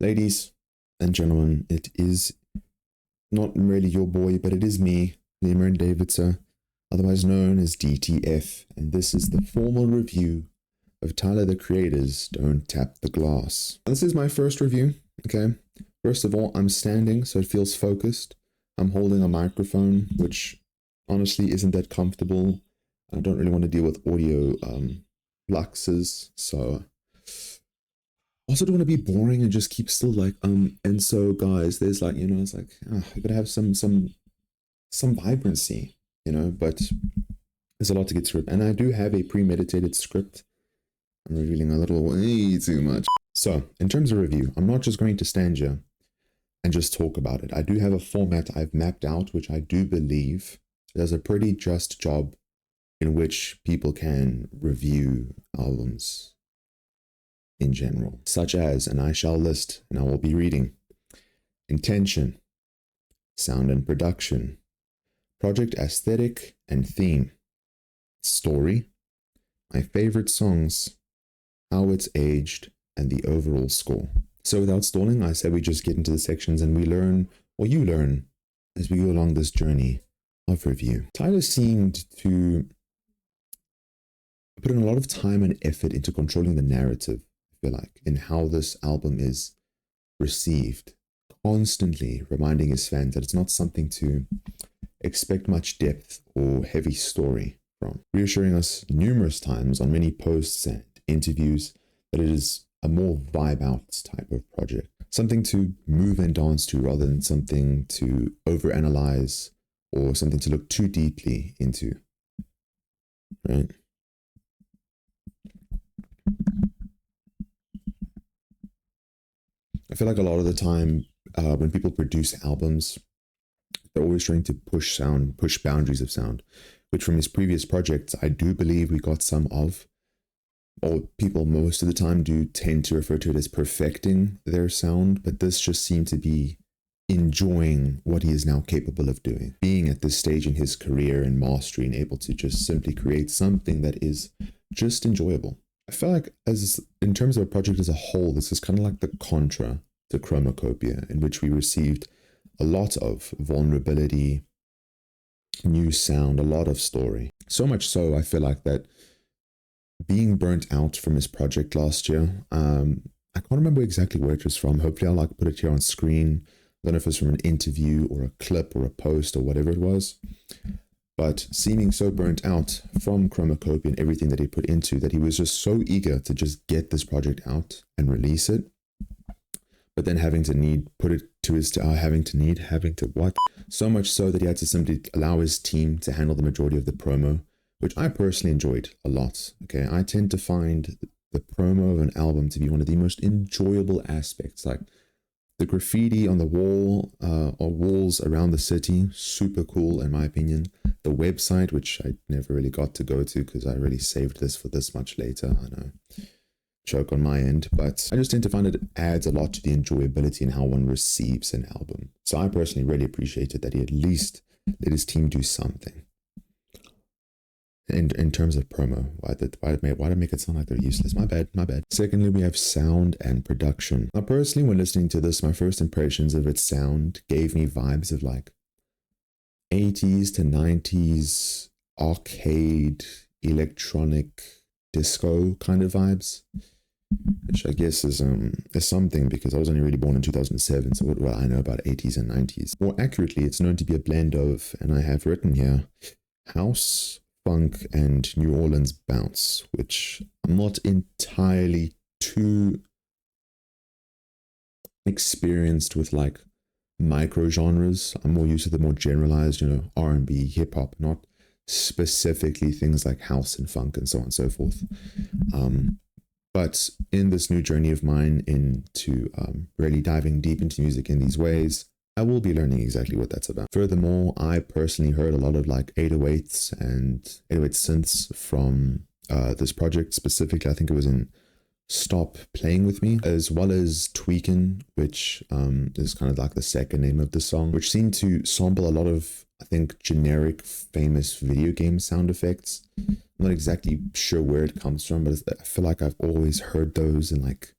Ladies and gentlemen, it is not really your boy, but it is me, Liam Davidson, otherwise known as DTF, and this is the formal review of Tyler the Creator's Don't Tap the Glass. This is my first review, okay? First of all, I'm standing, so it feels focused. I'm holding a microphone, which honestly isn't that comfortable. I don't really want to deal with audio fluxes, so also don't want to be boring and just keep still like and so guys, there's like, it's like you gotta have some vibrancy, but there's a lot to get through, and I do have a premeditated script. I'm revealing a little way too much. So in terms of review, I'm not just going to stand here and just talk about it. I do have a format I've mapped out, which I do believe does a pretty just job in which people can review albums in general, such as, and I shall list, and I will be reading: intention, sound and production, project aesthetic and theme, story, my favorite songs, how it's aged, and the overall score. So without stalling, I said we just get into the sections and we learn, or you learn, as we go along this journey of review. Tyler seemed to put in a lot of time and effort into controlling the narrative, I feel like, in how this album is received, constantly reminding his fans that it's not something to expect much depth or heavy story from, reassuring us numerous times on many posts and interviews that it is a more vibe out type of project, something to move and dance to rather than something to overanalyze or something to look too deeply into, right? I feel like a lot of the time when people produce albums, they're always trying to push boundaries of sound, which from his previous projects, I do believe we got some of, or people most of the time do tend to refer to it as perfecting their sound, but this just seemed to be enjoying what he is now capable of doing, being at this stage in his career and mastery and able to just simply create something that is just enjoyable. I feel like in terms of a project as a whole, this is kind of like the contra to Chromacopia, in which we received a lot of vulnerability, new sound, a lot of story. So much so, I feel like that being burnt out from his project last year, I can't remember exactly where it was from. Hopefully I'll put it here on screen. I don't know if it's from an interview or a clip or a post or whatever it was. But seeming so burnt out from Chromacopia and everything that he put into, that he was just so eager to just get this project out and release it. But then having to what? So much so that he had to simply allow his team to handle the majority of the promo, which I personally enjoyed a lot. Okay, I tend to find the promo of an album to be one of the most enjoyable aspects. Like the graffiti on the wall or walls around the city, super cool in my opinion. The website, which I never really got to go to because I really saved this for this much later. I know, joke on my end, but I just tend to find it adds a lot to the enjoyability and how one receives an album. So I personally really appreciated that he at least let his team do something. In terms of promo, why did I make it sound like they're useless? My bad. Secondly, we have sound and production. Now, personally, when listening to this, my first impressions of its sound gave me vibes of like 80s to 90s arcade electronic disco kind of vibes, which I guess is something because I was only really born in 2007, so what do I know about 80s and 90s? More accurately, it's known to be a blend of, and I have written here, house, funk, and New Orleans bounce, which I'm not entirely too experienced with, like micro genres. I'm more used to the more generalized, R&B, hip hop, not specifically things like house and funk and so on and so forth. But in this new journey of mine into really diving deep into music in these ways, I will be learning exactly what that's about. Furthermore, I personally heard a lot of like 808s and 808 synths from this project specifically. I think it was in Stop Playing With Me, as well as Tweakin', which is kind of like the second name of the song, which seemed to sample a lot of, I think, generic famous video game sound effects. I'm not exactly sure where it comes from, but I feel like I've always heard those in like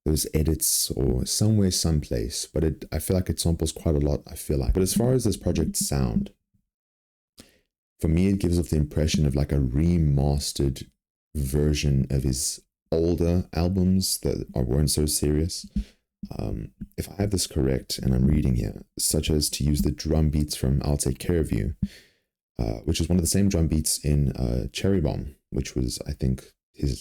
those edits or somewhere, someplace, but I feel like it samples quite a lot, I feel like. But as far as this project's sound, for me, it gives off the impression of like a remastered version of his older albums that weren't so serious. If I have this correct, and I'm reading here, such as to use the drum beats from I'll Take Care of You, which is one of the same drum beats in Cherry Bomb, which was, I think,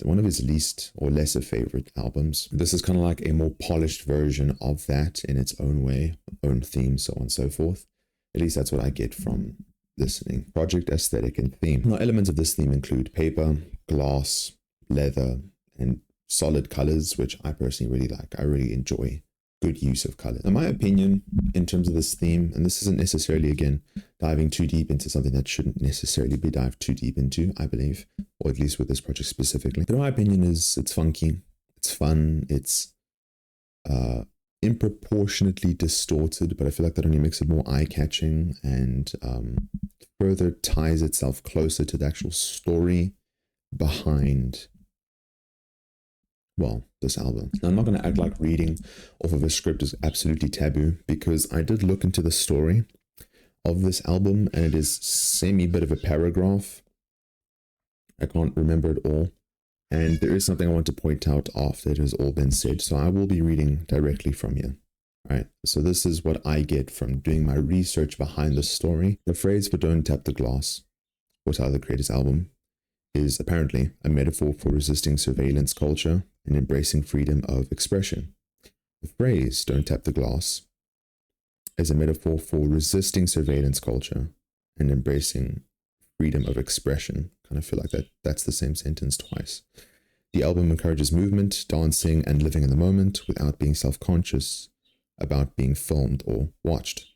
one of his least or lesser favorite albums. This is kind of like a more polished version of that in its own way, own theme, so on and so forth. At least that's what I get from listening. Project Aesthetic and Theme. Now, elements of this theme include paper, glass, leather, and solid colors, which I personally really like. I really enjoy good use of color. In my opinion, in terms of this theme, and this isn't necessarily, again, diving too deep into something that shouldn't necessarily be dived too deep into, I believe, or at least with this project specifically. But in my opinion, is it's funky, it's fun, it's improportionately distorted, but I feel like that only makes it more eye-catching and further ties itself closer to the actual story behind, well, this album. Now, I'm not going to act like reading off of a script is absolutely taboo, because I did look into the story of this album, and it is semi-bit of a paragraph. I can't remember it all. And there is something I want to point out after it has all been said. So I will be reading directly from here. Right. So this is what I get from doing my research behind the story. The phrase for Don't Tap the Glass, or Tyler the Creator's album, is apparently a metaphor for resisting surveillance culture and embracing freedom of expression. The phrase Don't Tap the Glass is a metaphor for resisting surveillance culture and embracing freedom of expression. Kind of feel like that's the same sentence twice. The album encourages movement, dancing, and living in the moment without being self-conscious about being filmed or watched.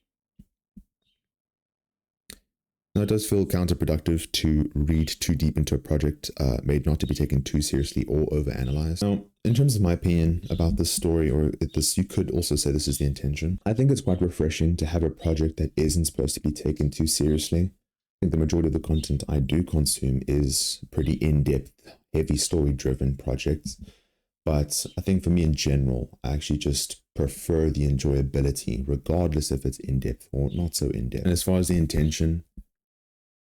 Now, it does feel counterproductive to read too deep into a project made not to be taken too seriously or overanalyzed. Now, in terms of my opinion about this story, or this, you could also say this is the intention. I think it's quite refreshing to have a project that isn't supposed to be taken too seriously. I think the majority of the content I do consume is pretty in-depth, heavy story-driven projects. But I think for me in general, I actually just prefer the enjoyability, regardless if it's in-depth or not so in-depth. And as far as the intention,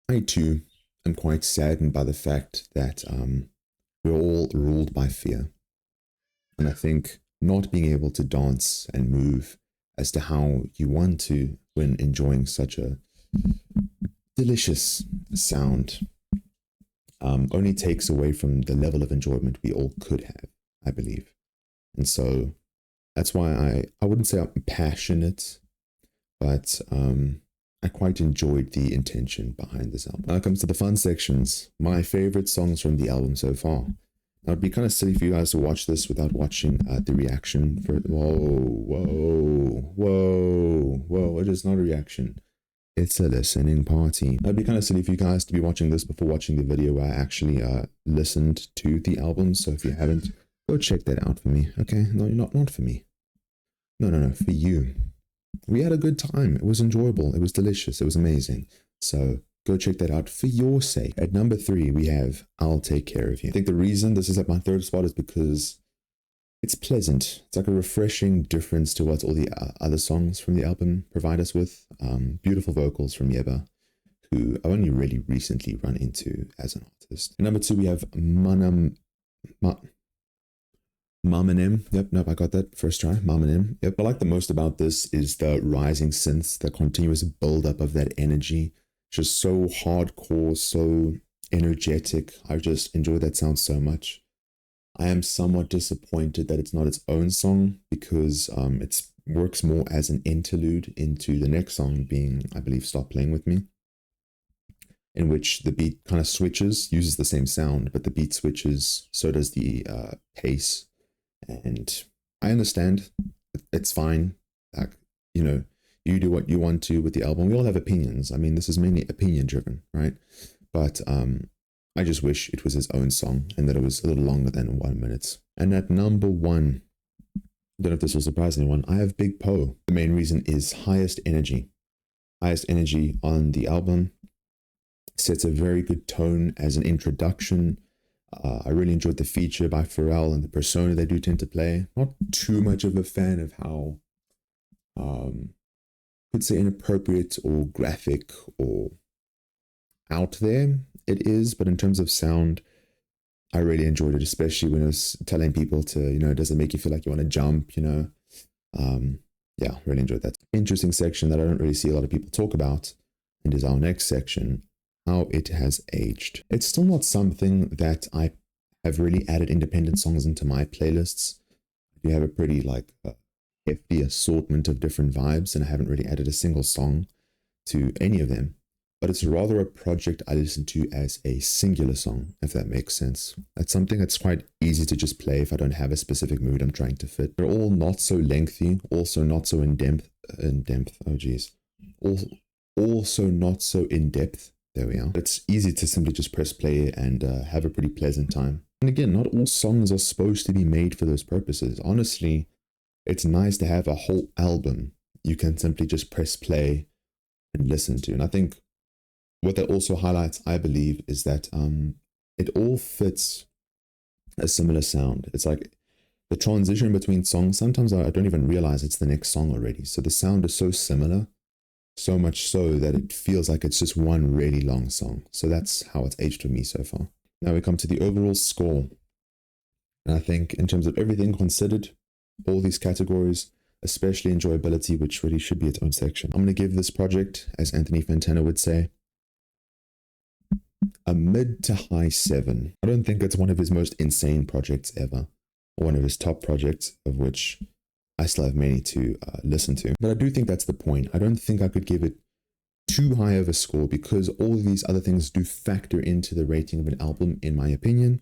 I too am quite saddened by the fact that we're all ruled by fear. And I think not being able to dance and move as to how you want to when enjoying such a delicious sound only takes away from the level of enjoyment we all could have, I believe. And so that's why I wouldn't say I'm passionate, but I quite enjoyed the intention behind this album. Now it comes to the fun sections. My favorite songs from the album so far. Now it'd be kind of silly for you guys to watch this without watching the reaction for, whoa, it is not a reaction. It's a listening party. It'd be kind of silly for you guys to be watching this before watching the video where I actually listened to the album. So if you haven't, go check that out for me, okay? No, not for me. No, for you. We had a good time. It was enjoyable. It was delicious. It was amazing. So go check that out for your sake. At number 3, we have I'll Take Care of You. I think the reason this is at my 3rd spot is because it's pleasant. It's like a refreshing difference to what all the other songs from the album provide us with. Beautiful vocals from Yeba, who I only really recently run into as an artist. At number 2, we have Mamanim. Yep, I got that first try. Mamanim. Yep. What I like the most about this is the rising synths, the continuous build-up of that energy. Just so hardcore, so energetic. I just enjoy that sound so much. I am somewhat disappointed that it's not its own song, because it works more as an interlude into the next song being, I believe, Stop Playing With Me, in which the beat kind of switches, uses the same sound, but the beat switches, so does the pace. And I understand, it's fine. Like, you know, you do what you want to with the album. We all have opinions. I mean, this is mainly opinion driven, right? But I just wish it was his own song and that it was a little longer than 1 minute. And at number 1, I don't know if this will surprise anyone, I have Big Poe. The main reason is highest energy. Highest energy on the album. Sets a very good tone as an introduction. I really enjoyed the feature by Pharrell and the persona they do tend to play. Not too much of a fan of how, could say inappropriate or graphic or out there it is, but in terms of sound, I really enjoyed it, especially when I was telling people to, does it make you feel like you want to jump, yeah, really enjoyed that. Interesting section that I don't really see a lot of people talk about, and is our next section, how it has aged. It's still not something that I have really added independent songs into my playlists. We have a pretty hefty assortment of different vibes, and I haven't really added a single song to any of them. But it's rather a project I listen to as a singular song, if that makes sense. That's something that's quite easy to just play if I don't have a specific mood I'm trying to fit. They're all not so lengthy, also not so oh geez. Also not so in depth. There we are. It's easy to simply just press play and have a pretty pleasant time. And again, not all songs are supposed to be made for those purposes. Honestly, it's nice to have a whole album you can simply just press play and listen to. And I think what that also highlights, I believe, is that it all fits a similar sound. It's like the transition between songs, sometimes I don't even realize it's the next song already. So the sound is so similar, so much so that it feels like it's just one really long song. So that's how it's aged for me so far. Now we come to the overall score. And I think in terms of everything considered, all these categories, especially enjoyability, which really should be its own section, I'm going to give this project, as Anthony Fantana would say, a mid to high 7. I don't think it's one of his most insane projects ever, or one of his top projects, of which I still have many to listen to. But I do think that's the point. I don't think I could give it too high of a score, because all of these other things do factor into the rating of an album, in my opinion.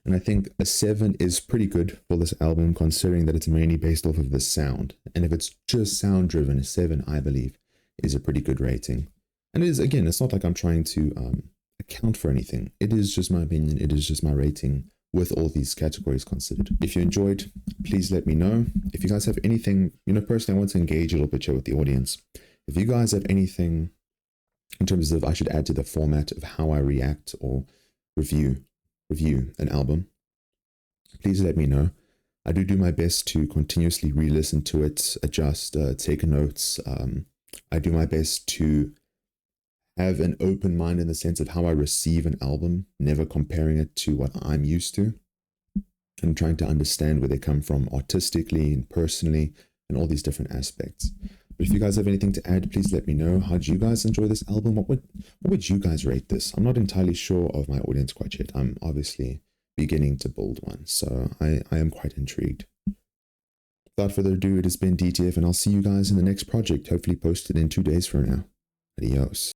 And I think a 7 is pretty good for this album, considering that it's mainly based off of the sound. And if it's just sound driven, a 7, I believe, is a pretty good rating. And it is, again, it's not like I'm trying to account for anything. It is just my opinion. It is just my rating with all these categories considered. If you enjoyed, please let me know. If you guys have anything, personally, I want to engage a little bit here with the audience. If you guys have anything in terms of I should add to the format of how I react or review an album, please let me know. I do my best to continuously re-listen to it, adjust, take notes. I do my best to have an open mind in the sense of how I receive an album, never comparing it to what I'm used to, and trying to understand where they come from artistically and personally and all these different aspects. But if you guys have anything to add, please let me know. How did you guys enjoy this album? What would you guys rate this? I'm not entirely sure of my audience quite yet. I'm obviously beginning to build one, so I am quite intrigued. Without further ado, it has been DTF, and I'll see you guys in the next project, hopefully posted in 2 days from now. Adios.